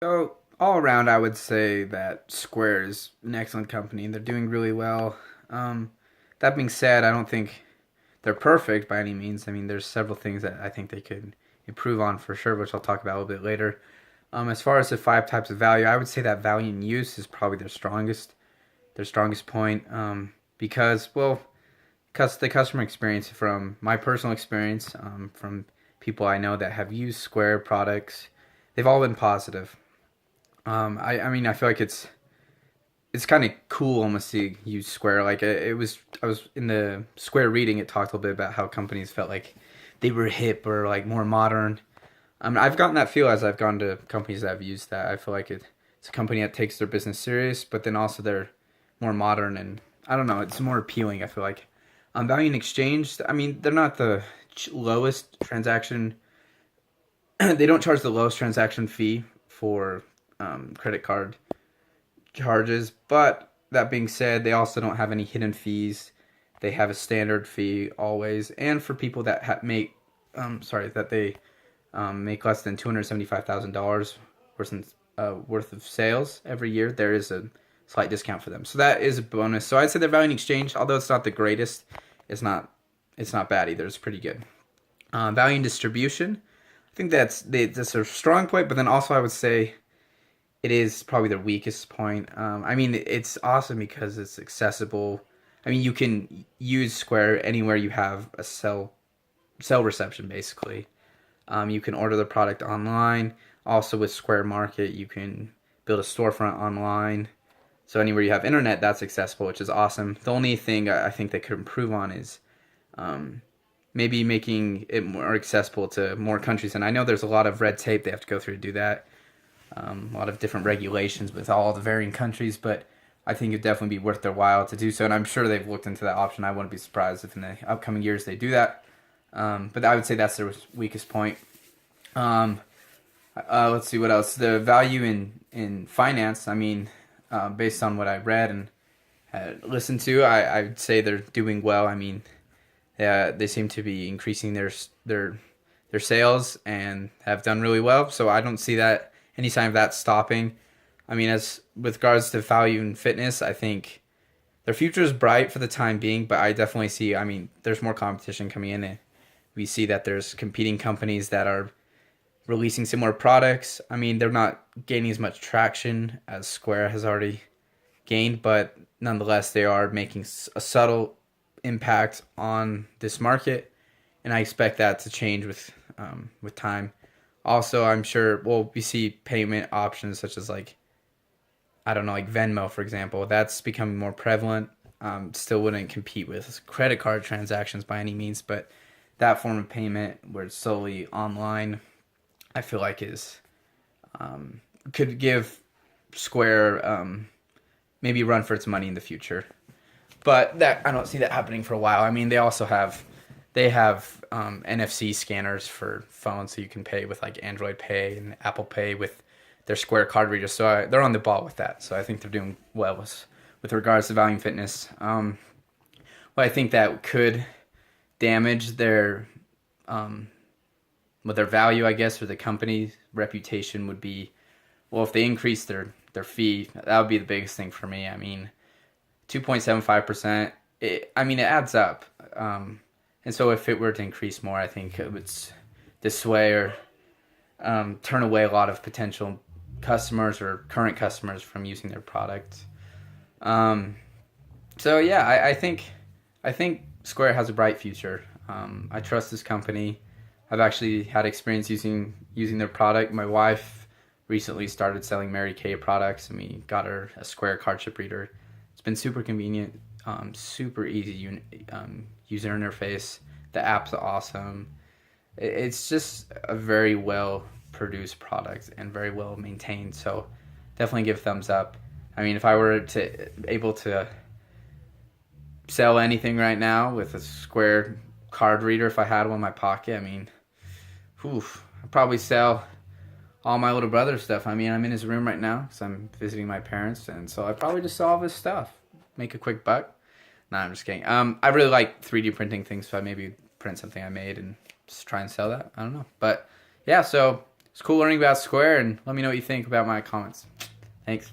So all around, I would say that Square is an excellent company. They're doing really well. Um, that being said, I don't think they're perfect by any means. I mean, there's several things that I think they could improve on for sure, which I'll talk about a little bit later. As far as the five types of value, I would say that value in use is probably their strongest point. Because well, because the customer experience from my personal experience, from people I know that have used Square products, they've all been positive. I mean, I feel like it's kind of cool almost to use Square. Like I was in the Square reading. It talked a little bit about how companies felt like they were hip or like more modern. I've gotten that feel as I've gone to companies that have used that. I feel like it's a company that takes their business serious, but then also they're more modern and I don't know. It's more appealing. I feel like Value in Exchange. I mean, they're not the lowest transaction. They don't charge the lowest transaction fee for credit card charges. But that being said, they also don't have any hidden fees. They have a standard fee always, and for people that that they make less than $275,000 worth of sales every year, there is a slight discount for them. So that is a bonus. So I'd say their value in exchange, although it's not the greatest, it's not it's not bad either. It's pretty good. Value in distribution, I think that's a strong point, but then also I would say it is probably the weakest point. I mean, it's awesome because it's accessible. I mean, you can use Square anywhere you have a cell reception, basically. You can order the product online. Also, with Square Market, you can build a storefront online. So anywhere you have internet, that's accessible, which is awesome. The only thing I think they could improve on is um, maybe making it more accessible to more countries. And I know there's a lot of red tape they have to go through to do that, a lot of different regulations with all the varying countries, but I think it'd definitely be worth their while to do so. And I'm sure they've looked into that option. I wouldn't be surprised if in the upcoming years they do that. But I would say that's their weakest point. Um, let's see what else. The value in finance. I mean, based on what I read and had listened to, I'd say they're doing well. I mean, they seem to be increasing their sales and have done really well. So I don't see that any sign of that stopping. I mean, as with regards to value and fitness, I think their future is bright for the time being. But I definitely see. I mean, there's more competition coming in, and we see that there's competing companies that are releasing similar products. I mean, they're not gaining as much traction as Square has already gained, but nonetheless, they are making a subtle impact on this market, and I expect that to change with time. Also, I'm sure we see payment options such as like I don't know, like Venmo, for example. That's becoming more prevalent. Still wouldn't compete with credit card transactions by any means, but that form of payment where it's solely online, I feel like is could give Square maybe a run for its money in the future. But that I don't see that happening for a while. I mean, they have NFC scanners for phones, so you can pay with like Android Pay and Apple Pay with their Square card readers. So they're on the ball with that. So I think they're doing well with regards to value and fitness. But I think that could damage um, their value, I guess, or the company's reputation would be, well, if they increase their fee, that would be the biggest thing for me. I mean, 2.75%. I mean, it adds up. And so if it were to increase more, I think it would dissuade or turn away a lot of potential customers or current customers from using their product. Um, so yeah, I think Square has a bright future. I trust this company. I've actually had experience using their product. My wife recently started selling Mary Kay products, and we got her a Square card chip reader. It's been super convenient, super easy user interface. The app's awesome. It's just a very well produced product and very well maintained. So definitely give thumbs up. I mean, if I were to able to sell anything right now with a Square card reader, if I had one in my pocket, I mean, whew, I'd probably sell all my little brother's stuff. I mean, I'm in his room right now because I'm visiting my parents, and so I'd probably just sell all his stuff, make a quick buck. Nah, I'm just kidding. I really like 3D printing things, so I maybe print something I made and just try and sell that. I don't know, but yeah. So it's cool learning about Square, and let me know what you think about my comments. Thanks.